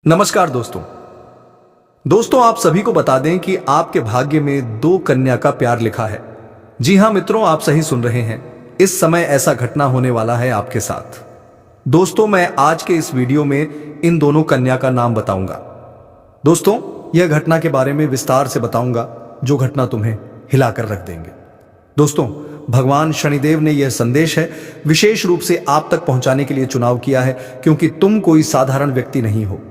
नमस्कार दोस्तों आप सभी को बता दें कि आपके भाग्य में 2 कन्या का प्यार लिखा है। जी हां मित्रों, आप सही सुन रहे हैं। इस समय ऐसा घटना होने वाला है आपके साथ। दोस्तों मैं आज के इस वीडियो में इन दोनों कन्या का नाम बताऊंगा। दोस्तों यह घटना के बारे में विस्तार से बताऊंगा जो घटना तुम्हें हिलाकर रख देंगे। दोस्तों भगवान शनिदेव ने यह संदेश है विशेष रूप से आप तक पहुंचाने के लिए चुनाव किया है, क्योंकि तुम कोई साधारण व्यक्ति नहीं हो।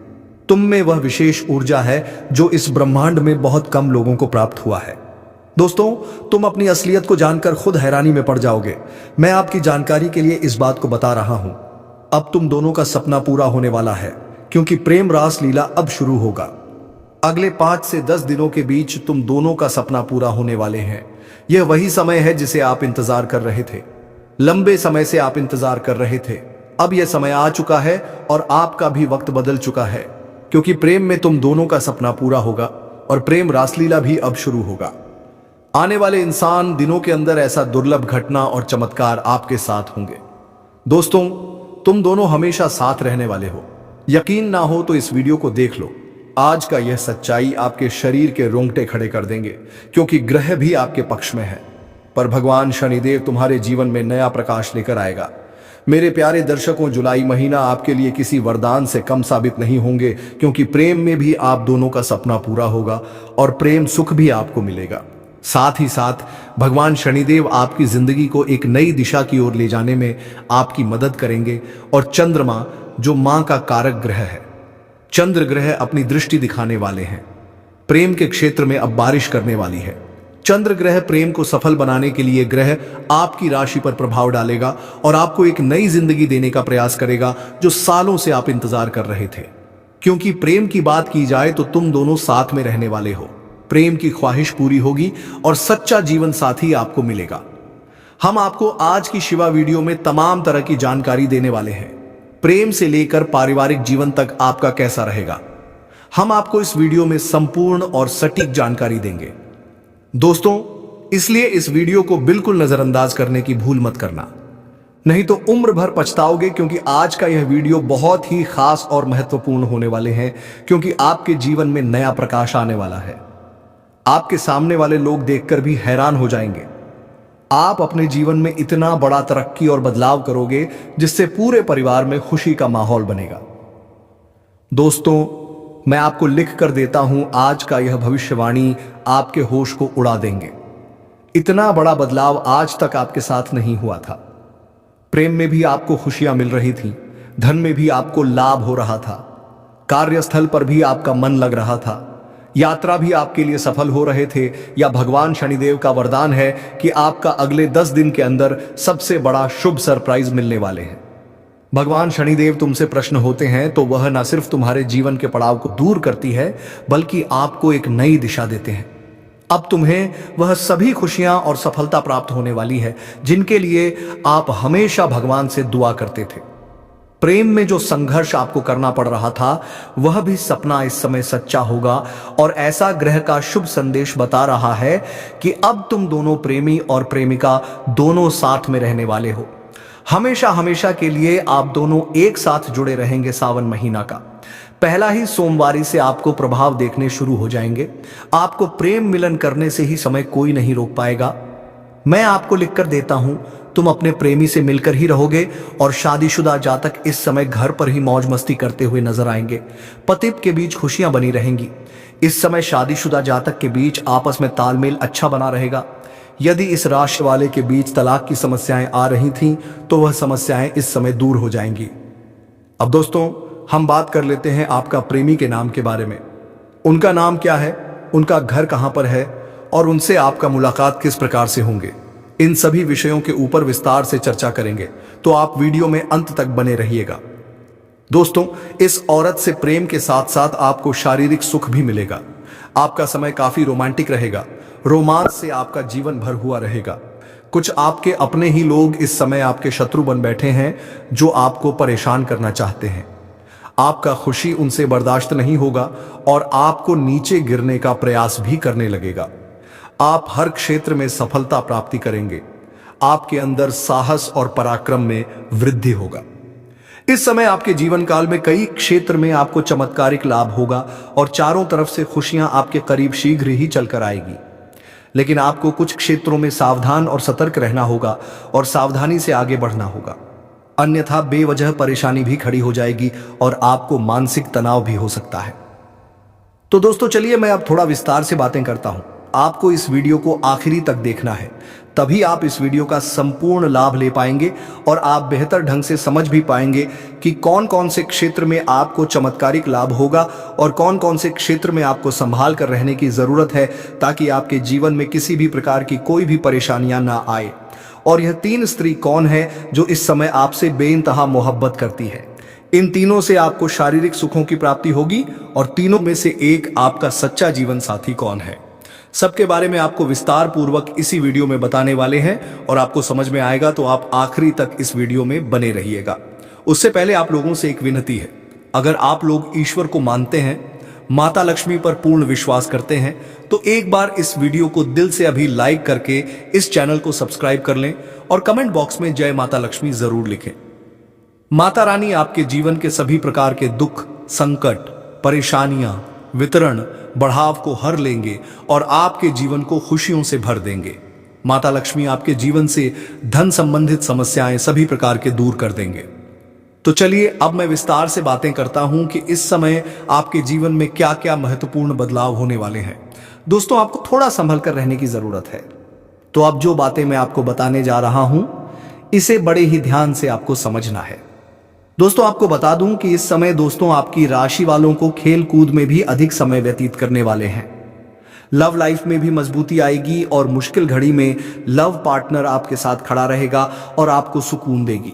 तुम में वह विशेष ऊर्जा है जो इस ब्रह्मांड में बहुत कम लोगों को प्राप्त हुआ है। दोस्तों तुम अपनी असलियत को जानकर खुद हैरानी में पड़ जाओगे। मैं आपकी जानकारी के लिए इस बात को बता रहा हूं। अब तुम दोनों का सपना पूरा होने वाला है, क्योंकि प्रेम रास लीला अब शुरू होगा। अगले 5 से 10 दिनों के बीच तुम दोनों का सपना पूरा होने वाले हैं। यह वही समय है जिसे आप इंतजार कर रहे थे। लंबे समय से आप इंतजार कर रहे थे। अब यह समय आ चुका है और आपका भी वक्त बदल चुका है, क्योंकि प्रेम में तुम दोनों का सपना पूरा होगा और प्रेम रासलीला भी अब शुरू होगा। आने वाले इंसान दिनों के अंदर ऐसा दुर्लभ घटना और चमत्कार आपके साथ होंगे। दोस्तों तुम दोनों हमेशा साथ रहने वाले हो। यकीन ना हो तो इस वीडियो को देख लो। आज का यह सच्चाई आपके शरीर के रोंगटे खड़े कर देंगे, क्योंकि ग्रह भी आपके पक्ष में है। पर भगवान शनिदेव तुम्हारे जीवन में नया प्रकाश लेकर आएगा। मेरे प्यारे दर्शकों, जुलाई महीना आपके लिए किसी वरदान से कम साबित नहीं होंगे, क्योंकि प्रेम में भी आप दोनों का सपना पूरा होगा और प्रेम सुख भी आपको मिलेगा। साथ ही साथ भगवान शनिदेव आपकी जिंदगी को एक नई दिशा की ओर ले जाने में आपकी मदद करेंगे। और चंद्रमा जो मां का कारक ग्रह है, चंद्र ग्रह अपनी दृष्टि दिखाने वाले हैं। प्रेम के क्षेत्र में अब बारिश करने वाली है। चंद्र ग्रह प्रेम को सफल बनाने के लिए ग्रह आपकी राशि पर प्रभाव डालेगा और आपको एक नई जिंदगी देने का प्रयास करेगा जो सालों से आप इंतजार कर रहे थे। क्योंकि प्रेम की बात की जाए तो तुम दोनों साथ में रहने वाले हो। प्रेम की ख्वाहिश पूरी होगी और सच्चा जीवन साथी आपको मिलेगा। हम आपको आज की शिवा वीडियो में तमाम तरह की जानकारी देने वाले हैं। प्रेम से लेकर पारिवारिक जीवन तक आपका कैसा रहेगा, हम आपको इस वीडियो में संपूर्ण और सटीक जानकारी देंगे। दोस्तों इसलिए इस वीडियो को बिल्कुल नजरअंदाज करने की भूल मत करना, नहीं तो उम्र भर पछताओगे। क्योंकि आज का यह वीडियो बहुत ही खास और महत्वपूर्ण होने वाले हैं, क्योंकि आपके जीवन में नया प्रकाश आने वाला है। आपके सामने वाले लोग देखकर भी हैरान हो जाएंगे। आप अपने जीवन में इतना बड़ा तरक्की और बदलाव करोगे जिससे पूरे परिवार में खुशी का माहौल बनेगा। दोस्तों मैं आपको लिख कर देता हूं, आज का यह भविष्यवाणी आपके होश को उड़ा देंगे। इतना बड़ा बदलाव आज तक आपके साथ नहीं हुआ था। प्रेम में भी आपको खुशियां मिल रही थी, धन में भी आपको लाभ हो रहा था, कार्यस्थल पर भी आपका मन लग रहा था, यात्रा भी आपके लिए सफल हो रहे थे। या भगवान शनिदेव का वरदान है कि आपका अगले 10 दिन के अंदर सबसे बड़ा शुभ सरप्राइज मिलने वाले हैं। भगवान शनिदेव तुमसे प्रश्न होते हैं तो वह न सिर्फ तुम्हारे जीवन के पड़ाव को दूर करती है, बल्कि आपको एक नई दिशा देते हैं। अब तुम्हें वह सभी खुशियां और सफलता प्राप्त होने वाली है जिनके लिए आप हमेशा भगवान से दुआ करते थे। प्रेम में जो संघर्ष आपको करना पड़ रहा था, वह भी सपना इस समय सच्चा होगा। और ऐसा ग्रह का शुभ संदेश बता रहा है कि अब तुम दोनों प्रेमी और प्रेमिका दोनों साथ में रहने वाले हो। हमेशा हमेशा के लिए आप दोनों एक साथ जुड़े रहेंगे। सावन महीना का पहला ही सोमवारी से आपको प्रभाव देखने शुरू हो जाएंगे। आपको प्रेम मिलन करने से ही समय कोई नहीं रोक पाएगा। मैं आपको लिखकर देता हूं, तुम अपने प्रेमी से मिलकर ही रहोगे और शादीशुदा जातक इस समय घर पर ही मौज मस्ती करते हुए नजर आएंगे। पति के बीच खुशियां बनी रहेंगी। इस समय शादीशुदा जातक के बीच आपस में तालमेल अच्छा बना रहेगा। यदि इस राशि वाले के बीच तलाक की समस्याएं आ रही थीं, तो वह समस्याएं इस समय दूर हो जाएंगी। अब दोस्तों हम बात कर लेते हैं आपका प्रेमी के नाम के बारे में। उनका नाम क्या है, उनका घर कहां पर है और उनसे आपका मुलाकात किस प्रकार से होंगे, इन सभी विषयों के ऊपर विस्तार से चर्चा करेंगे। तो आप वीडियो में अंत तक बने रहिएगा। दोस्तों इस औरत से प्रेम के साथ साथ आपको शारीरिक सुख भी मिलेगा। आपका समय काफी रोमांटिक रहेगा। रोमांस से आपका जीवन भर हुआ रहेगा। कुछ आपके अपने ही लोग इस समय आपके शत्रु बन बैठे हैं, जो आपको परेशान करना चाहते हैं। आपका खुशी उनसे बर्दाश्त नहीं होगा और आपको नीचे गिरने का प्रयास भी करने लगेगा। आप हर क्षेत्र में सफलता प्राप्ति करेंगे। आपके अंदर साहस और पराक्रम में वृद्धि होगा। इस समय आपके जीवन काल में कई क्षेत्र में आपको चमत्कारिक लाभ होगा और चारों तरफ से खुशियां आपके करीब शीघ्र ही चलकर आएगी। लेकिन आपको कुछ क्षेत्रों में सावधान और सतर्क रहना होगा और सावधानी से आगे बढ़ना होगा, अन्यथा बेवजह परेशानी भी खड़ी हो जाएगी और आपको मानसिक तनाव भी हो सकता है। तो दोस्तों चलिए मैं अब थोड़ा विस्तार से बातें करता हूं। आपको इस वीडियो को आखिरी तक देखना है, तभी आप इस वीडियो का संपूर्ण लाभ ले पाएंगे और आप बेहतर ढंग से समझ भी पाएंगे कि कौन कौन से क्षेत्र में आपको चमत्कारिक लाभ होगा और कौन कौन से क्षेत्र में आपको संभाल कर रहने की जरूरत है, ताकि आपके जीवन में किसी भी प्रकार की कोई भी परेशानियां ना आए। और यह 3 स्त्री कौन है जो इस समय आपसे बेइंतहा मोहब्बत करती है। इन तीनों से आपको शारीरिक सुखों की प्राप्ति होगी और तीनों में से एक आपका सच्चा जीवन साथी कौन है, सबके बारे में आपको विस्तार पूर्वक इसी वीडियो में बताने वाले हैं और आपको समझ में आएगा तो आप आखिरी तक इस वीडियो में बने रहिएगा। उससे पहले आप लोगों से एक विनती है, अगर आप लोग ईश्वर को मानते हैं, माता लक्ष्मी पर पूर्ण विश्वास करते हैं, तो एक बार इस वीडियो को दिल से अभी लाइक करके इस चैनल को सब्सक्राइब कर लें और कमेंट बॉक्स में जय माता लक्ष्मी जरूर लिखें। माता रानी आपके जीवन के सभी प्रकार के दुख, संकट, परेशानियां, वितरण, बढ़ाव को हर लेंगे और आपके जीवन को खुशियों से भर देंगे। माता लक्ष्मी आपके जीवन से धन संबंधित समस्याएं सभी प्रकार के दूर कर देंगे। तो चलिए अब मैं विस्तार से बातें करता हूं कि इस समय आपके जीवन में क्या क्या महत्वपूर्ण बदलाव होने वाले हैं। दोस्तों आपको थोड़ा संभल कर रहने की जरूरत है। तो अब जो बातें मैं आपको बताने जा रहा हूं, इसे बड़े ही ध्यान से आपको समझना है। दोस्तों आपको बता दूं कि इस समय दोस्तों आपकी राशि वालों को खेल कूद में भी अधिक समय व्यतीत करने वाले हैं। लव लाइफ में भी मजबूती आएगी और मुश्किल घड़ी में लव पार्टनर आपके साथ खड़ा रहेगा और आपको सुकून देगी।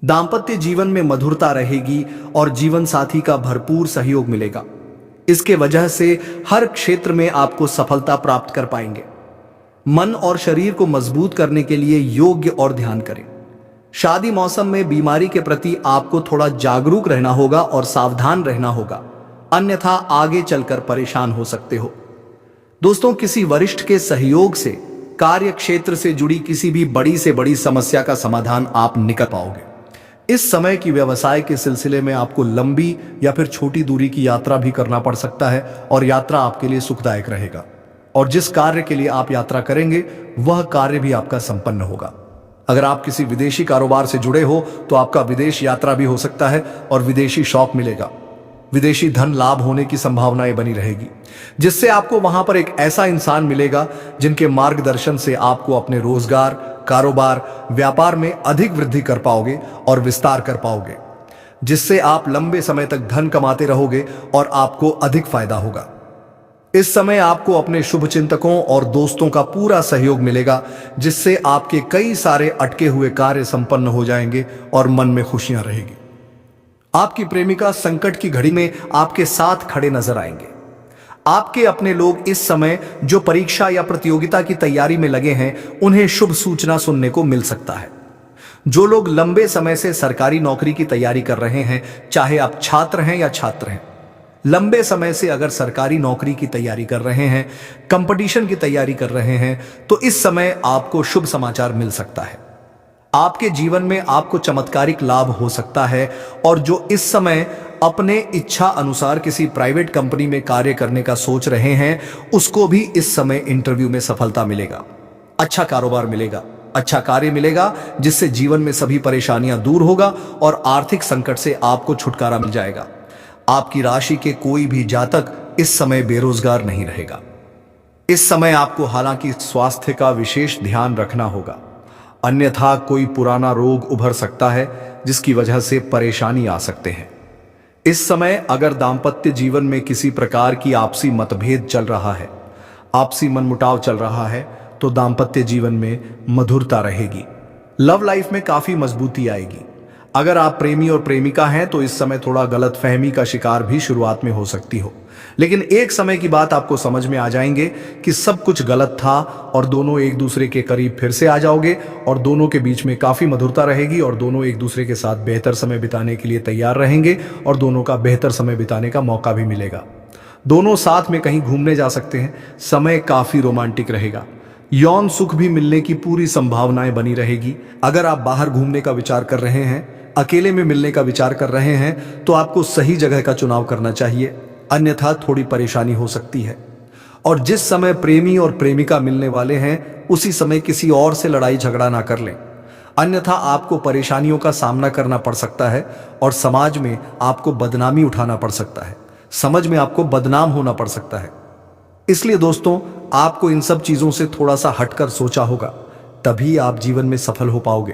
दांपत्य जीवन में मधुरता रहेगी और जीवन साथी का भरपूर सहयोग मिलेगा। इसके वजह से हर क्षेत्र में आपको सफलता प्राप्त कर पाएंगे। मन और शरीर को मजबूत करने के लिए योग्य और ध्यान करें। शादी मौसम में बीमारी के प्रति आपको थोड़ा जागरूक रहना होगा और सावधान रहना होगा, अन्यथा आगे चलकर परेशान हो सकते हो। दोस्तों किसी वरिष्ठ के सहयोग से कार्य क्षेत्र से जुड़ी किसी भी बड़ी से बड़ी समस्या का समाधान आप निकल पाओगे। इस समय की व्यवसाय के सिलसिले में आपको लंबी या फिर छोटी दूरी की यात्रा भी करना पड़ सकता है और यात्रा आपके लिए सुखदायक रहेगा और जिस कार्य के लिए आप यात्रा करेंगे वह कार्य भी आपका संपन्न होगा। अगर आप किसी विदेशी कारोबार से जुड़े हो तो आपका विदेश यात्रा भी हो सकता है और विदेशी शौक मिलेगा। विदेशी धन लाभ होने की संभावनाएं बनी रहेगी, जिससे आपको वहां पर एक ऐसा इंसान मिलेगा जिनके मार्गदर्शन से आपको अपने रोजगार, कारोबार, व्यापार में अधिक वृद्धि कर पाओगे और विस्तार कर पाओगे, जिससे आप लंबे समय तक धन कमाते रहोगे और आपको अधिक फायदा होगा। इस समय आपको अपने शुभ चिंतकों और दोस्तों का पूरा सहयोग मिलेगा, जिससे आपके कई सारे अटके हुए कार्य संपन्न हो जाएंगे और मन में खुशियां रहेगी। आपकी प्रेमिका संकट की घड़ी में आपके साथ खड़े नजर आएंगे। आपके अपने लोग इस समय जो परीक्षा या प्रतियोगिता की तैयारी में लगे हैं, उन्हें शुभ सूचना सुनने को मिल सकता है। जो लोग लंबे समय से सरकारी नौकरी की तैयारी कर रहे हैं, चाहे आप छात्र हैं या छात्र हैं, लंबे समय से अगर सरकारी नौकरी की तैयारी कर रहे हैं, कंपटीशन की तैयारी कर रहे हैं, तो इस समय आपको शुभ समाचार मिल सकता है। आपके जीवन में आपको चमत्कारिक लाभ हो सकता है और जो इस समय अपने इच्छा अनुसार किसी प्राइवेट कंपनी में कार्य करने का सोच रहे हैं, उसको भी इस समय इंटरव्यू में सफलता मिलेगा। अच्छा कारोबार मिलेगा, अच्छा कार्य मिलेगा, जिससे जीवन में सभी परेशानियां दूर होगा और आर्थिक संकट से आपको छुटकारा मिल जाएगा। आपकी राशि के कोई भी जातक इस समय बेरोजगार नहीं रहेगा। इस समय आपको हालांकि स्वास्थ्य का विशेष ध्यान रखना होगा, अन्यथा कोई पुराना रोग उभर सकता है जिसकी वजह से परेशानी आ सकते हैं। इस समय अगर दांपत्य जीवन में किसी प्रकार की आपसी मतभेद चल रहा है, आपसी मनमुटाव चल रहा है, तो दांपत्य जीवन में मधुरता रहेगी। लव लाइफ में काफी मजबूती आएगी। अगर आप प्रेमी और प्रेमिका हैं तो इस समय थोड़ा गलत फहमी का शिकार भी शुरुआत में हो सकती हो, लेकिन एक समय की बात आपको समझ में आ जाएंगे कि सब कुछ गलत था और दोनों एक दूसरे के करीब फिर से आ जाओगे और दोनों के बीच में काफी मधुरता रहेगी और दोनों एक दूसरे के साथ बेहतर समय बिताने के लिए तैयार रहेंगे और दोनों का बेहतर समय बिताने का मौका भी मिलेगा। दोनों साथ में कहीं घूमने जा सकते हैं। समय काफी रोमांटिक रहेगा। यौन सुख भी मिलने की पूरी संभावनाएं बनी रहेगी। अगर आप बाहर घूमने का विचार कर रहे हैं, अकेले में मिलने का विचार कर रहे हैं तो आपको सही जगह का चुनाव करना चाहिए, अन्यथा थोड़ी परेशानी हो सकती है। और जिस समय प्रेमी और प्रेमिका मिलने वाले हैं उसी समय किसी और से लड़ाई झगड़ा ना कर लें, अन्यथा आपको परेशानियों का सामना करना पड़ सकता है और समाज में आपको बदनामी उठाना पड़ सकता है, समझ में आपको बदनाम होना पड़ सकता है। इसलिए दोस्तों, आपको इन सब चीजों से थोड़ा सा हटकर सोचा होगा, तभी आप जीवन में सफल हो पाओगे।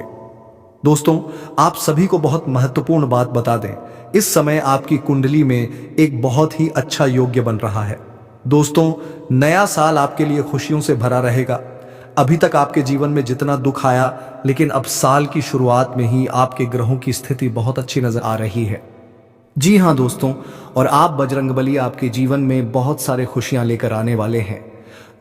दोस्तों, आप सभी को बहुत महत्वपूर्ण बात बता दें, इस समय आपकी कुंडली में एक बहुत ही अच्छा योग्य बन रहा है। दोस्तों, नया साल आपके लिए खुशियों से भरा रहेगा। अभी तक आपके जीवन में जितना दुख आया, लेकिन अब साल की शुरुआत में ही आपके ग्रहों की स्थिति बहुत अच्छी नजर आ रही है। जी हाँ दोस्तों, और आप बजरंगबली आपके जीवन में बहुत सारे खुशियां लेकर आने वाले हैं।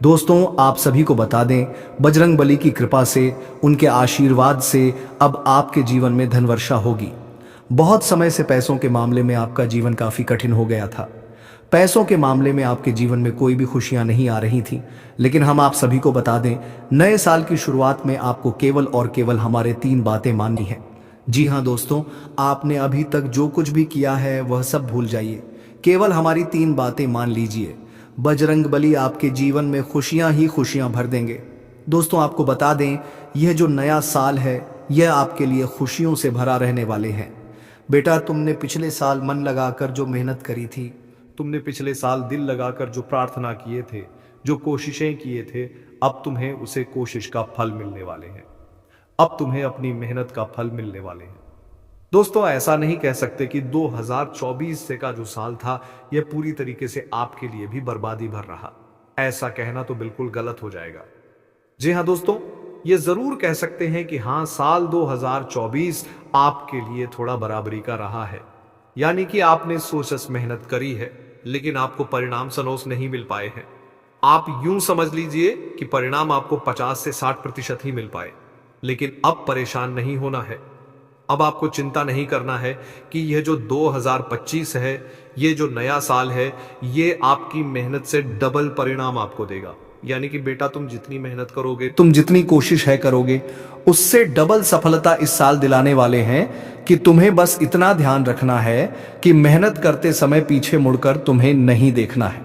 दोस्तों, आप सभी को बता दें, बजरंगबली की कृपा से, उनके आशीर्वाद से अब आपके जीवन में धन वर्षा होगी। बहुत समय से पैसों के मामले में आपका जीवन काफी कठिन हो गया था। पैसों के मामले में आपके जीवन में कोई भी खुशियां नहीं आ रही थी, लेकिन हम आप सभी को बता दें, नए साल की शुरुआत में आपको केवल और केवल हमारे 3 बातें माननी है। जी हाँ दोस्तों, आपने अभी तक जो कुछ भी किया है वह सब भूल जाइए, केवल हमारी 3 बातें मान लीजिए। बजरंगबली आपके जीवन में खुशियां ही खुशियां भर देंगे। दोस्तों, आपको बता दें, यह जो नया साल है यह आपके लिए खुशियों से भरा रहने वाले हैं। बेटा, तुमने पिछले साल मन लगाकर जो मेहनत करी थी, तुमने पिछले साल दिल लगाकर जो प्रार्थना किए थे, जो कोशिशें किए थे, अब तुम्हें उसे कोशिश का फल मिलने वाले हैं। अब तुम्हें अपनी मेहनत का फल मिलने वाले हैं। दोस्तों, ऐसा नहीं कह सकते कि 2024 से का जो साल था यह पूरी तरीके से आपके लिए भी बर्बादी भर रहा। ऐसा कहना तो बिल्कुल गलत हो जाएगा। जी हाँ दोस्तों, ये जरूर कह सकते हैं कि हाँ, साल 2024 आपके लिए थोड़ा बराबरी का रहा है। यानी कि आपने सोचस मेहनत करी है, लेकिन आपको परिणाम सनोस नहीं मिल पाए हैं। आप यूं समझ लीजिए कि परिणाम आपको 50 से 60% ही मिल पाए। लेकिन अब परेशान नहीं होना है। अब आपको चिंता नहीं करना है कि यह जो 2025 है, ये जो नया साल है, ये आपकी मेहनत से डबल परिणाम आपको देगा। यानी कि बेटा, तुम जितनी मेहनत करोगे, तुम जितनी कोशिश है करोगे, उससे डबल सफलता इस साल दिलाने वाले हैं। कि तुम्हें बस इतना ध्यान रखना है कि मेहनत करते समय पीछे मुड़कर तुम्हें नहीं देखना है।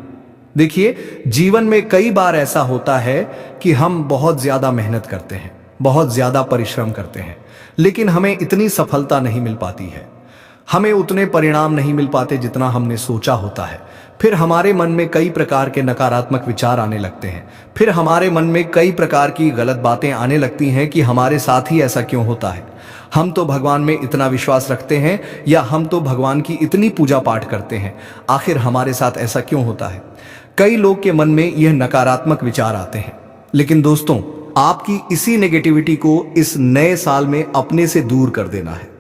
देखिए, जीवन में कई बार ऐसा होता है कि हम बहुत ज्यादा मेहनत करते हैं, बहुत ज्यादा परिश्रम करते हैं, लेकिन हमें इतनी सफलता नहीं मिल पाती है, हमें उतने परिणाम नहीं मिल पाते जितना हमने सोचा होता है। फिर हमारे मन में कई प्रकार के नकारात्मक विचार आने लगते हैं, फिर हमारे मन में कई प्रकार की गलत बातें आने लगती हैं कि हमारे साथ ही ऐसा क्यों होता है, हम तो भगवान में इतना विश्वास रखते हैं, या हम तो भगवान की इतनी पूजा पाठ करते हैं, आखिर हमारे साथ ऐसा क्यों होता है। कई लोग के मन में यह नकारात्मक विचार आते हैं। लेकिन दोस्तों, आपकी इसी नेगेटिविटी को इस नए साल में अपने से दूर कर देना है।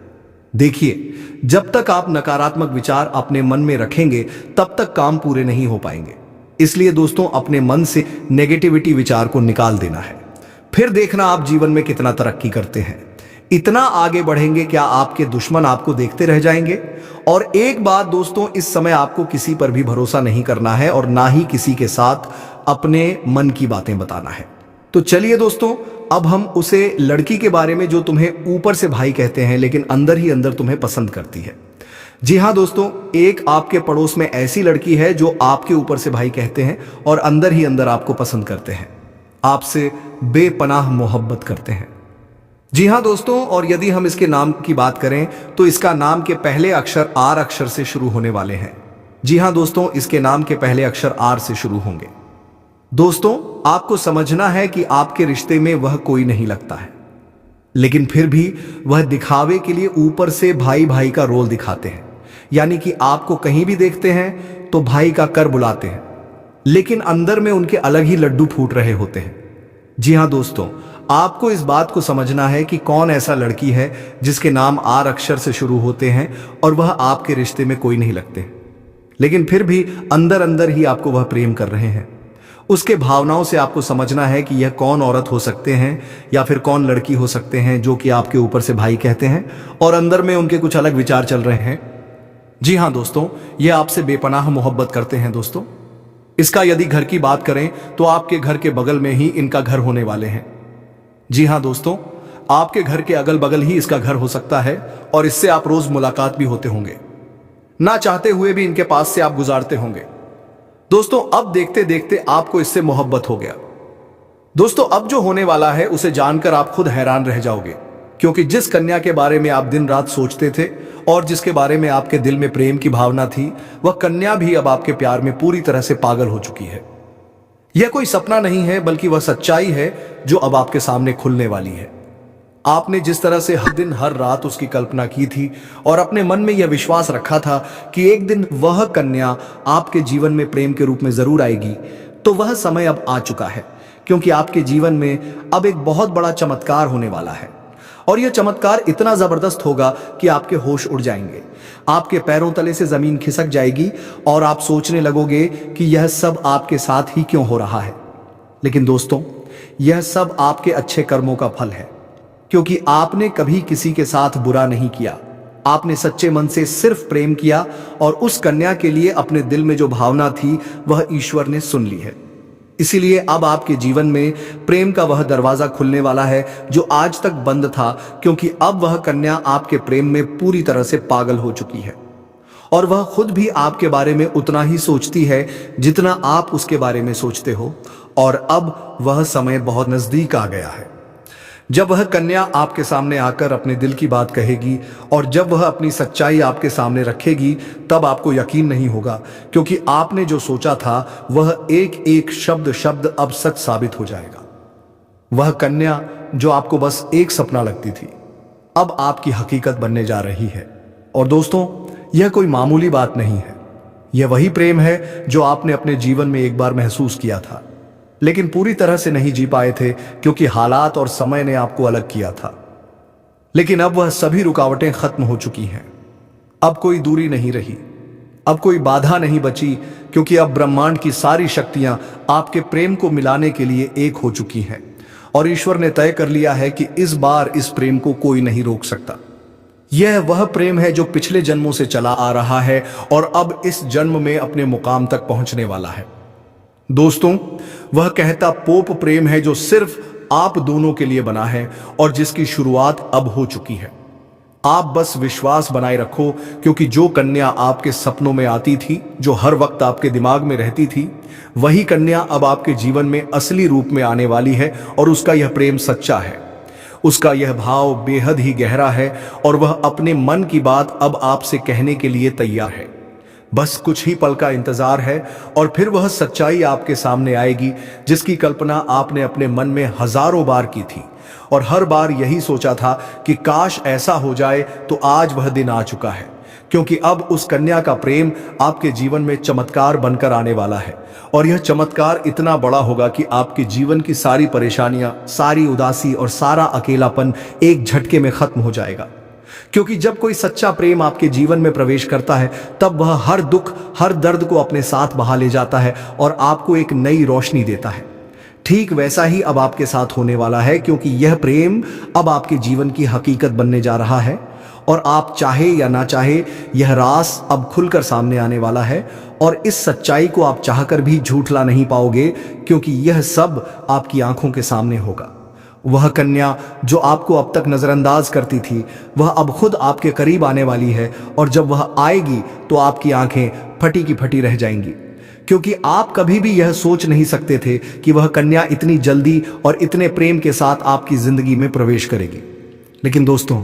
देखिए, जब तक आप नकारात्मक विचार अपने मन में रखेंगे तब तक काम पूरे नहीं हो पाएंगे। इसलिए दोस्तों, अपने मन से नेगेटिविटी विचार को निकाल देना है। फिर देखना आप जीवन में कितना तरक्की करते हैं, इतना आगे बढ़ेंगे, क्या आपके दुश्मन आपको देखते रह जाएंगे। और एक बात दोस्तों, इस समय आपको किसी पर भी भरोसा नहीं करना है और ना ही किसी के साथ अपने मन की बातें बताना है। तो चलिए दोस्तों, अब हम उसे लड़की के बारे में जो तुम्हें ऊपर से भाई कहते हैं लेकिन अंदर ही अंदर तुम्हें पसंद करती है। जी हाँ दोस्तों, एक आपके पड़ोस में ऐसी लड़की है जो आपके ऊपर से भाई कहते हैं और अंदर ही अंदर आपको पसंद करते हैं, आपसे बेपनाह मोहब्बत करते हैं। जी हाँ दोस्तों, और यदि हम इसके नाम की बात करें तो इसका नाम के पहले अक्षर आर अक्षर से शुरू होने वाले हैं। जी हाँ दोस्तों, इसके नाम के पहले अक्षर आर से शुरू होंगे। दोस्तों, आपको समझना है कि आपके रिश्ते में वह कोई नहीं लगता है, लेकिन फिर भी वह दिखावे के लिए ऊपर से भाई भाई का रोल दिखाते हैं। यानी कि आपको कहीं भी देखते हैं तो भाई का कर बुलाते हैं, लेकिन अंदर में उनके अलग ही लड्डू फूट रहे होते हैं। जी हाँ दोस्तों, आपको इस बात को समझना है कि कौन ऐसा लड़की है जिसके नाम आर अक्षर से शुरू होते हैं और वह आपके रिश्ते में कोई नहीं लगते, लेकिन फिर भी अंदर अंदर ही आपको वह प्रेम कर रहे हैं। उसके भावनाओं से आपको समझना है कि यह कौन औरत हो सकते हैं या फिर कौन लड़की हो सकते हैं जो कि आपके ऊपर से भाई कहते हैं और अंदर में उनके कुछ अलग विचार चल रहे हैं। जी हाँ दोस्तों, यह आपसे बेपनाह मोहब्बत करते हैं। दोस्तों, इसका यदि घर की बात करें तो आपके घर के बगल में ही इनका घर होने वाले हैं। जी हाँ दोस्तों, आपके घर के अगल बगल ही इसका घर हो सकता है और इससे आप रोज मुलाकात भी होते होंगे, ना चाहते हुए भी इनके पास से आप गुजारते होंगे। दोस्तों अब देखते देखते आपको इससे मोहब्बत हो गया। दोस्तों अब जो होने वाला है उसे जानकर आप खुद हैरान रह जाओगे, क्योंकि जिस कन्या के बारे में आप दिन रात सोचते थे और जिसके बारे में आपके दिल में प्रेम की भावना थी, वह कन्या भी अब आपके प्यार में पूरी तरह से पागल हो चुकी है। यह कोई सपना नहीं है, बल्कि वह सच्चाई है जो अब आपके सामने खुलने वाली है। आपने जिस तरह से हर दिन हर रात उसकी कल्पना की थी और अपने मन में यह विश्वास रखा था कि एक दिन वह कन्या आपके जीवन में प्रेम के रूप में जरूर आएगी, तो वह समय अब आ चुका है, क्योंकि आपके जीवन में अब एक बहुत बड़ा चमत्कार होने वाला है। और यह चमत्कार इतना जबरदस्त होगा कि आपके होश उड़ जाएंगे, आपके पैरों तले से जमीन खिसक जाएगी और आप सोचने लगोगे कि यह सब आपके साथ ही क्यों हो रहा है। लेकिन दोस्तों, यह सब आपके अच्छे कर्मों का फल है, क्योंकि आपने कभी किसी के साथ बुरा नहीं किया। आपने सच्चे मन से सिर्फ प्रेम किया और उस कन्या के लिए अपने दिल में जो भावना थी वह ईश्वर ने सुन ली है। इसीलिए अब आपके जीवन में प्रेम का वह दरवाजा खुलने वाला है जो आज तक बंद था, क्योंकि अब वह कन्या आपके प्रेम में पूरी तरह से पागल हो चुकी है और वह खुद भी आपके बारे में उतना ही सोचती है जितना आप उसके बारे में सोचते हो। और अब वह समय बहुत नजदीक आ गया है जब वह कन्या आपके सामने आकर अपने दिल की बात कहेगी, और जब वह अपनी सच्चाई आपके सामने रखेगी तब आपको यकीन नहीं होगा, क्योंकि आपने जो सोचा था वह एक एक शब्द शब्द अब सच साबित हो जाएगा। वह कन्या जो आपको बस एक सपना लगती थी, अब आपकी हकीकत बनने जा रही है। और दोस्तों, यह कोई मामूली बात नहीं है, यह वही प्रेम है जो आपने अपने जीवन में एक बार महसूस किया था, लेकिन पूरी तरह से नहीं जी पाए थे, क्योंकि हालात और समय ने आपको अलग किया था। लेकिन अब वह सभी रुकावटें खत्म हो चुकी हैं। अब कोई दूरी नहीं रही, अब कोई बाधा नहीं बची, क्योंकि अब ब्रह्मांड की सारी शक्तियां आपके प्रेम को मिलाने के लिए एक हो चुकी हैं और ईश्वर ने तय कर लिया है कि इस बार इस प्रेम को कोई नहीं रोक सकता। यह वह प्रेम है जो पिछले जन्मों से चला आ रहा है और अब इस जन्म में अपने मुकाम तक पहुंचने वाला है। दोस्तों, वह कहता पोप प्रेम है जो सिर्फ आप दोनों के लिए बना है और जिसकी शुरुआत अब हो चुकी है। आप बस विश्वास बनाए रखो, क्योंकि जो कन्या आपके सपनों में आती थी, जो हर वक्त आपके दिमाग में रहती थी, वही कन्या अब आपके जीवन में असली रूप में आने वाली है और उसका यह प्रेम सच्चा है। उसका यह भाव बेहद ही गहरा है और वह अपने मन की बात अब आपसे कहने के लिए तैयार है। बस कुछ ही पल का इंतजार है और फिर वह सच्चाई आपके सामने आएगी जिसकी कल्पना आपने अपने मन में हजारों बार की थी और हर बार यही सोचा था कि काश ऐसा हो जाए। तो आज वह दिन आ चुका है, क्योंकि अब उस कन्या का प्रेम आपके जीवन में चमत्कार बनकर आने वाला है और यह चमत्कार इतना बड़ा होगा कि आपके जीवन की सारी परेशानियां, सारी उदासी और सारा अकेलापन एक झटके में खत्म हो जाएगा। क्योंकि जब कोई सच्चा प्रेम आपके जीवन में प्रवेश करता है, तब वह हर दुख, हर दर्द को अपने साथ बहा ले जाता है और आपको एक नई रोशनी देता है। ठीक वैसा ही अब आपके साथ होने वाला है, क्योंकि यह प्रेम अब आपके जीवन की हकीकत बनने जा रहा है और आप चाहे या ना चाहे, यह राज अब खुलकर सामने आने वाला है और इस सच्चाई को आप चाहकर भी झूठला नहीं पाओगे, क्योंकि यह सब आपकी आंखों के सामने होगा। वह कन्या जो आपको अब तक नजरअंदाज करती थी, वह अब खुद आपके करीब आने वाली है और जब वह आएगी तो आपकी आंखें फटी की फटी रह जाएंगी, क्योंकि आप कभी भी यह सोच नहीं सकते थे कि वह कन्या इतनी जल्दी और इतने प्रेम के साथ आपकी जिंदगी में प्रवेश करेगी। लेकिन दोस्तों,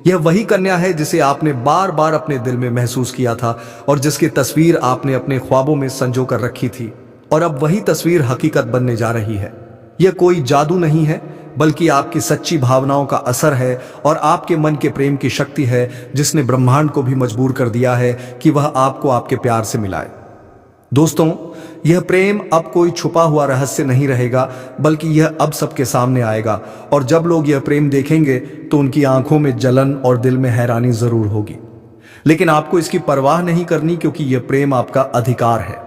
यह वही कन्या है जिसे आपने बार बार अपने दिल में महसूस किया था और जिसकी तस्वीर आपने अपने ख्वाबों में संजो कर रखी थी, और अब वही तस्वीर हकीकत बनने जा रही है। यह कोई जादू नहीं है, बल्कि आपकी सच्ची भावनाओं का असर है और आपके मन के प्रेम की शक्ति है, जिसने ब्रह्मांड को भी मजबूर कर दिया है कि वह आपको आपके प्यार से मिलाए। दोस्तों, यह प्रेम अब कोई छुपा हुआ रहस्य नहीं रहेगा, बल्कि यह अब सबके सामने आएगा और जब लोग यह प्रेम देखेंगे तो उनकी आंखों में जलन और दिल में हैरानी जरूर होगी। लेकिन आपको इसकी परवाह नहीं करनी, क्योंकि यह प्रेम आपका अधिकार है।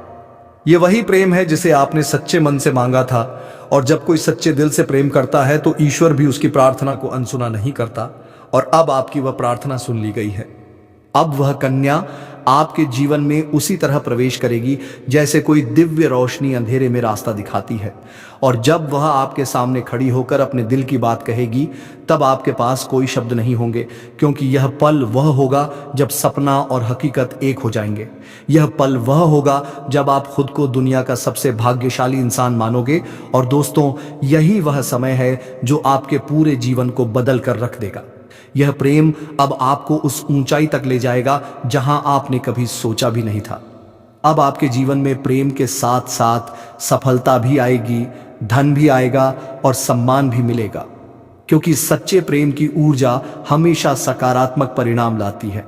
यह वही प्रेम है जिसे आपने सच्चे मन से मांगा था, और जब कोई सच्चे दिल से प्रेम करता है तो ईश्वर भी उसकी प्रार्थना को अनसुना नहीं करता और अब आपकी वह प्रार्थना सुन ली गई है। अब वह कन्या आपके जीवन में उसी तरह प्रवेश करेगी जैसे कोई दिव्य रोशनी अंधेरे में रास्ता दिखाती है। और जब वह आपके सामने खड़ी होकर अपने दिल की बात कहेगी, तब आपके पास कोई शब्द नहीं होंगे, क्योंकि यह पल वह होगा जब सपना और हकीकत एक हो जाएंगे। यह पल वह होगा जब आप खुद को दुनिया का सबसे भाग्यशाली इंसान मानोगे। और दोस्तों, यही वह समय है जो आपके पूरे जीवन को बदल कर रख देगा। यह प्रेम अब आपको उस ऊंचाई तक ले जाएगा जहां आपने कभी सोचा भी नहीं था। अब आपके जीवन में प्रेम के साथ साथ सफलता भी आएगी, धन भी आएगा और सम्मान भी मिलेगा, क्योंकि सच्चे प्रेम की ऊर्जा हमेशा सकारात्मक परिणाम लाती है।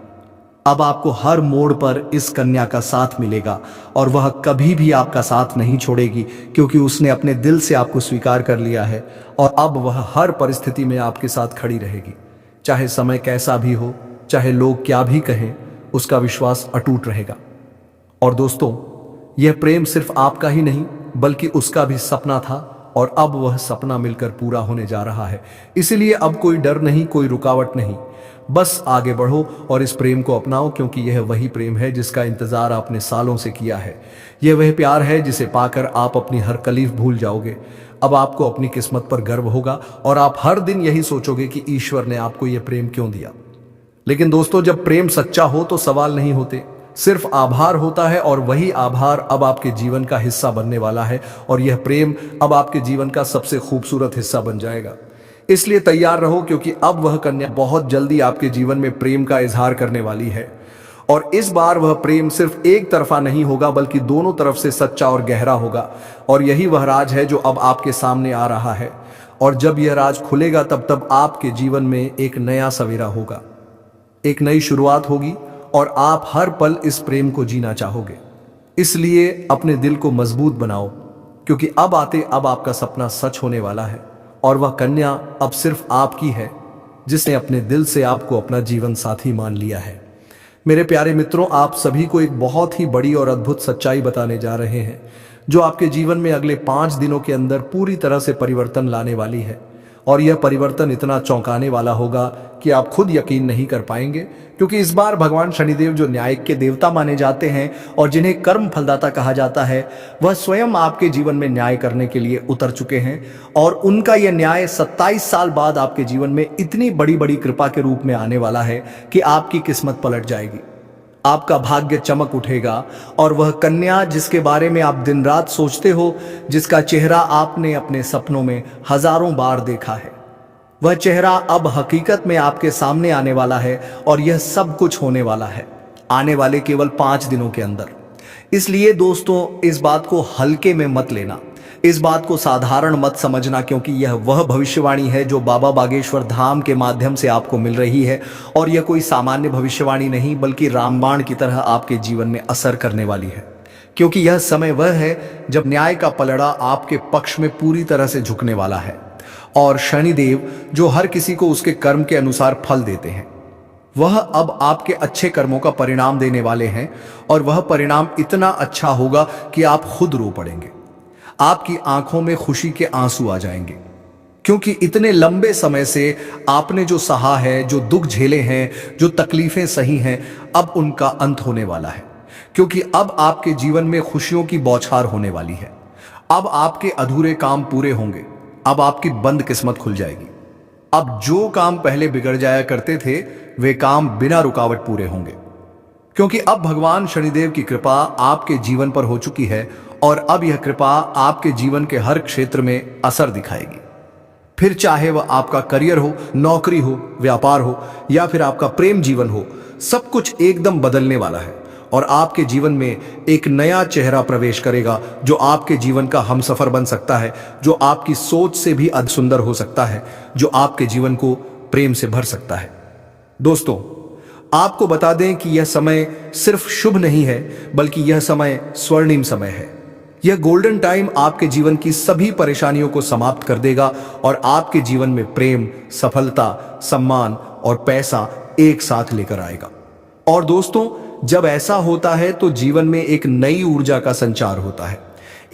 अब आपको हर मोड़ पर इस कन्या का साथ मिलेगा और वह कभी भी आपका साथ नहीं छोड़ेगी, क्योंकि उसने अपने दिल से आपको स्वीकार कर लिया है और अब वह हर परिस्थिति में आपके साथ खड़ी रहेगी। चाहे समय कैसा भी हो, चाहे लोग क्या भी कहें, उसका विश्वास अटूट रहेगा। और दोस्तों, यह प्रेम सिर्फ आपका ही नहीं बल्कि उसका भी सपना था और अब वह सपना मिलकर पूरा होने जा रहा है। इसीलिए अब कोई डर नहीं, कोई रुकावट नहीं, बस आगे बढ़ो और इस प्रेम को अपनाओ, क्योंकि यह वही प्रेम है जिसका इंतजार आपने सालों से किया है। यह वह प्यार है जिसे पाकर आप अपनी हर तकलीफ भूल जाओगे। अब आपको अपनी किस्मत पर गर्व होगा और आप हर दिन यही सोचोगे कि ईश्वर ने आपको यह प्रेम क्यों दिया। लेकिन दोस्तों, जब प्रेम सच्चा हो तो सवाल नहीं होते, सिर्फ आभार होता है। और वही आभार अब आपके जीवन का हिस्सा बनने वाला है और यह प्रेम अब आपके जीवन का सबसे खूबसूरत हिस्सा बन जाएगा। इसलिए तैयार रहो, क्योंकि अब वह कन्या बहुत जल्दी आपके जीवन में प्रेम का इजहार करने वाली है। और इस बार वह प्रेम सिर्फ एक तरफा नहीं होगा बल्कि दोनों तरफ से सच्चा और गहरा होगा। और यही वह राज है जो अब आपके सामने आ रहा है। और जब यह राज खुलेगा तब आपके जीवन में एक नया सवेरा होगा, एक नई शुरुआत होगी और आप हर पल इस प्रेम को जीना चाहोगे। इसलिए अपने दिल को मजबूत बनाओ, क्योंकि अब आपका सपना सच होने वाला है और वह कन्या अब सिर्फ आपकी है, जिसने अपने दिल से आपको अपना जीवन साथी मान लिया है। मेरे प्यारे मित्रों, आप सभी को एक बहुत ही बड़ी और अद्भुत सच्चाई बताने जा रहे हैं, जो आपके जीवन में अगले 5 दिनों के अंदर पूरी तरह से परिवर्तन लाने वाली है। और यह परिवर्तन इतना चौंकाने वाला होगा कि आप खुद यकीन नहीं कर पाएंगे, क्योंकि इस बार भगवान शनिदेव, जो न्याय के देवता माने जाते हैं और जिन्हें कर्म फलदाता कहा जाता है, वह स्वयं आपके जीवन में न्याय करने के लिए उतर चुके हैं। और उनका यह न्याय 27 साल बाद आपके जीवन में इतनी बड़ी बड़ी कृपा के रूप में आने वाला है कि आपकी किस्मत पलट जाएगी, आपका भाग्य चमक उठेगा। और वह कन्या जिसके बारे में आप दिन रात सोचते हो, जिसका चेहरा आपने अपने सपनों में हजारों बार देखा है, वह चेहरा अब हकीकत में आपके सामने आने वाला है। और यह सब कुछ होने वाला है आने वाले केवल 5 दिनों के अंदर। इसलिए दोस्तों, इस बात को हल्के में मत लेना, इस बात को साधारण मत समझना, क्योंकि यह वह भविष्यवाणी है जो बाबा बागेश्वर धाम के माध्यम से आपको मिल रही है। और यह कोई सामान्य भविष्यवाणी नहीं बल्कि रामबाण की तरह आपके जीवन में असर करने वाली है, क्योंकि यह समय वह है जब न्याय का पलड़ा आपके पक्ष में पूरी तरह से झुकने वाला है। और शनिदेव, जो हर किसी को उसके कर्म के अनुसार फल देते हैं, वह अब आपके अच्छे कर्मों का परिणाम देने वाले हैं। और वह परिणाम इतना अच्छा होगा कि आप खुद रो पड़ेंगे, आपकी आंखों में खुशी के आंसू आ जाएंगे, क्योंकि इतने लंबे समय से आपने जो सहा है, जो दुख झेले हैं, जो तकलीफें सही हैं, अब उनका अंत होने वाला है। क्योंकि अब आपके जीवन में खुशियों की बौछार होने वाली है। अब आपके अधूरे काम पूरे होंगे, अब आपकी बंद किस्मत खुल जाएगी। अब जो काम पहले बिगड़ जाया करते थे, वे काम बिना रुकावट पूरे होंगे, क्योंकि अब भगवान शनिदेव की कृपा आपके जीवन पर हो चुकी है। और अब यह कृपा आपके जीवन के हर क्षेत्र में असर दिखाएगी। फिर चाहे वह आपका करियर हो, नौकरी हो, व्यापार हो या फिर आपका प्रेम जीवन हो, सब कुछ एकदम बदलने वाला है। और आपके जीवन में एक नया चेहरा प्रवेश करेगा, जो आपके जीवन का हमसफर बन सकता है, जो आपकी सोच से भी अधिक सुंदर हो सकता है, जो आपके जीवन को प्रेम से भर सकता है। दोस्तों, आपको बता दें कि यह समय सिर्फ शुभ नहीं है, बल्कि यह समय स्वर्णिम समय है। यह गोल्डन टाइम आपके जीवन की सभी परेशानियों को समाप्त कर देगा और आपके जीवन में प्रेम, सफलता, सम्मान और पैसा एक साथ लेकर आएगा। और दोस्तों, जब ऐसा होता है तो जीवन में एक नई ऊर्जा का संचार होता है,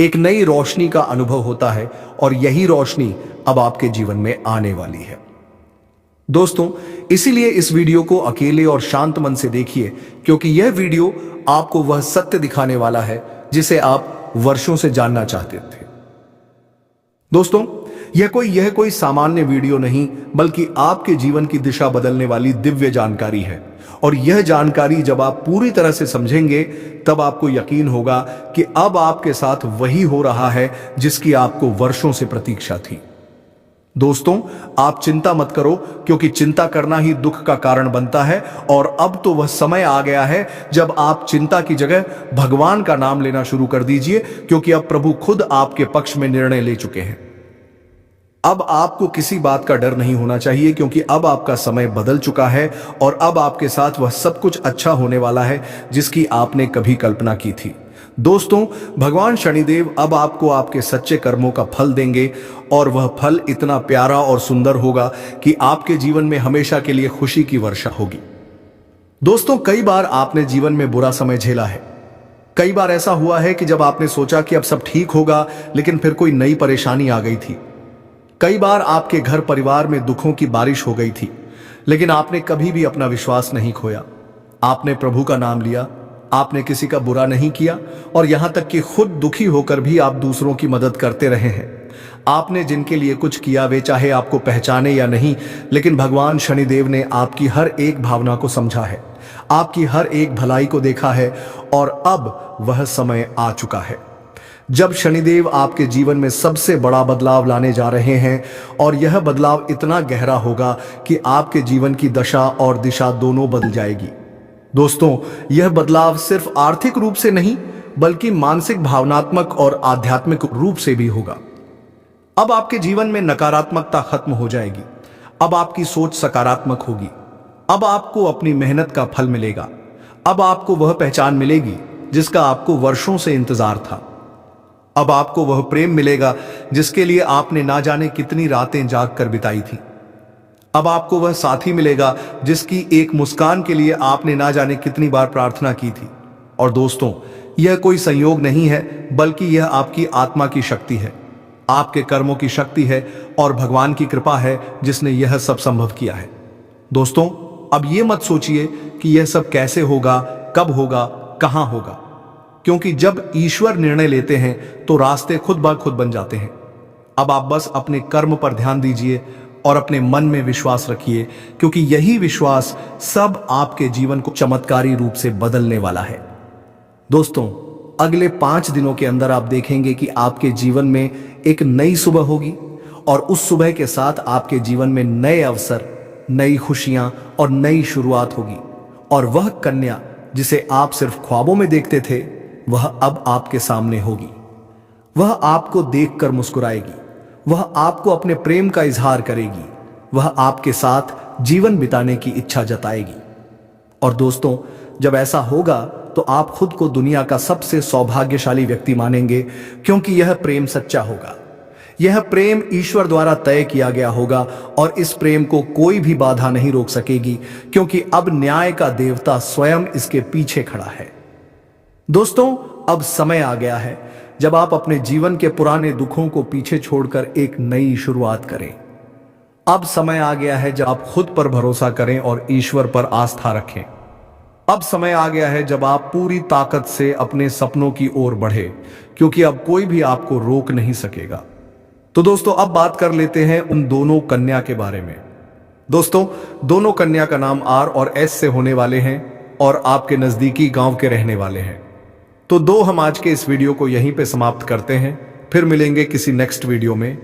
एक नई रोशनी का अनुभव होता है। और यही रोशनी अब आपके जीवन में आने वाली है। दोस्तों, इसीलिए इस वीडियो को अकेले और शांत मन से देखिए, क्योंकि यह वीडियो आपको वह सत्य दिखाने वाला है जिसे आप वर्षों से जानना चाहते थे। दोस्तों, यह कोई सामान्य वीडियो नहीं, बल्कि आपके जीवन की दिशा बदलने वाली दिव्य जानकारी है। और यह जानकारी जब आप पूरी तरह से समझेंगे, तब आपको यकीन होगा कि अब आपके साथ वही हो रहा है जिसकी आपको वर्षों से प्रतीक्षा थी। दोस्तों, आप चिंता मत करो, क्योंकि चिंता करना ही दुख का कारण बनता है। और अब तो वह समय आ गया है जब आप चिंता की जगह भगवान का नाम लेना शुरू कर दीजिए, क्योंकि अब प्रभु खुद आपके पक्ष में निर्णय ले चुके हैं। अब आपको किसी बात का डर नहीं होना चाहिए, क्योंकि अब आपका समय बदल चुका है और अब आपके साथ वह सब कुछ अच्छा होने वाला है जिसकी आपने कभी कल्पना की थी। दोस्तों, भगवान शनिदेव अब आपको आपके सच्चे कर्मों का फल देंगे, और वह फल इतना प्यारा और सुंदर होगा कि आपके जीवन में हमेशा के लिए खुशी की वर्षा होगी। दोस्तों, कई बार आपने जीवन में बुरा समय झेला है। कई बार ऐसा हुआ है कि जब आपने सोचा कि अब सब ठीक होगा, लेकिन फिर कोई नई परेशानी आ गई थी। कई बार आपके घर परिवार में दुखों की बारिश हो गई थी, लेकिन आपने कभी भी अपना विश्वास नहीं खोया। आपने प्रभु का नाम लिया, आपने किसी का बुरा नहीं किया, और यहां तक कि खुद दुखी होकर भी आप दूसरों की मदद करते रहे हैं। आपने जिनके लिए कुछ किया, वे चाहे आपको पहचाने या नहीं, लेकिन भगवान शनिदेव ने आपकी हर एक भावना को समझा है, आपकी हर एक भलाई को देखा है, और अब वह समय आ चुका है जब शनिदेव आपके जीवन में सबसे बड़ा बदलाव लाने जा रहे हैं। और यह बदलाव इतना गहरा होगा कि आपके जीवन की दशा और दिशा दोनों बदल जाएगी। दोस्तों, यह बदलाव सिर्फ आर्थिक रूप से नहीं, बल्कि मानसिक, भावनात्मक और आध्यात्मिक रूप से भी होगा। अब आपके जीवन में नकारात्मकता खत्म हो जाएगी। अब आपकी सोच सकारात्मक होगी। अब आपको अपनी मेहनत का फल मिलेगा। अब आपको वह पहचान मिलेगी जिसका आपको वर्षों से इंतजार था। अब आपको वह प्रेम मिलेगा जिसके लिए आपने ना जाने कितनी रातें जाग कर बिताई थी। अब आपको वह साथी मिलेगा जिसकी एक मुस्कान के लिए आपने ना जाने कितनी बार प्रार्थना की थी। और दोस्तों, यह कोई संयोग नहीं है, बल्कि यह आपकी आत्मा की शक्ति है, आपके कर्मों की शक्ति है, और भगवान की कृपा है जिसने यह सब संभव किया है। दोस्तों, अब यह मत सोचिए कि यह सब कैसे होगा, कब होगा, कहां होगा, क्योंकि जब ईश्वर निर्णय लेते हैं तो रास्ते खुद ब खुद बन जाते हैं। अब आप बस अपने कर्म पर ध्यान दीजिए और अपने मन में विश्वास रखिए, क्योंकि यही विश्वास सब आपके जीवन को चमत्कारी रूप से बदलने वाला है। दोस्तों, अगले 5 दिनों के अंदर आप देखेंगे कि आपके जीवन में एक नई सुबह होगी, और उस सुबह के साथ आपके जीवन में नए अवसर, नई खुशियां और नई शुरुआत होगी। और वह कन्या जिसे आप सिर्फ ख्वाबों में देखते थे, वह अब आपके सामने होगी। वह आपको देखकर मुस्कुराएगी, वह आपको अपने प्रेम का इजहार करेगी, वह आपके साथ जीवन बिताने की इच्छा जताएगी। और दोस्तों, जब ऐसा होगा तो आप खुद को दुनिया का सबसे सौभाग्यशाली व्यक्ति मानेंगे, क्योंकि यह प्रेम सच्चा होगा। यह प्रेम ईश्वर द्वारा तय किया गया होगा, और इस प्रेम को कोई भी बाधा नहीं रोक सकेगी, क्योंकि अब न्याय का देवता स्वयं इसके पीछे खड़ा है। दोस्तों, अब समय आ गया है जब आप अपने जीवन के पुराने दुखों को पीछे छोड़कर एक नई शुरुआत करें। अब समय आ गया है जब आप खुद पर भरोसा करें और ईश्वर पर आस्था रखें। अब समय आ गया है जब आप पूरी ताकत से अपने सपनों की ओर बढ़े, क्योंकि अब कोई भी आपको रोक नहीं सकेगा। तो दोस्तों, अब बात कर लेते हैं उन दोनों कन्या के बारे में। दोस्तों, दोनों कन्या का नाम आर और एस से होने वाले हैं, और आपके नजदीकी गांव के रहने वाले हैं। तो हम आज के इस वीडियो को यहीं पे समाप्त करते हैं। फिर मिलेंगे किसी नेक्स्ट वीडियो में।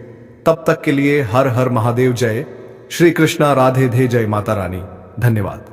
तब तक के लिए हर हर महादेव जय। श्री कृष्णा राधे धे जय माता रानी। धन्यवाद।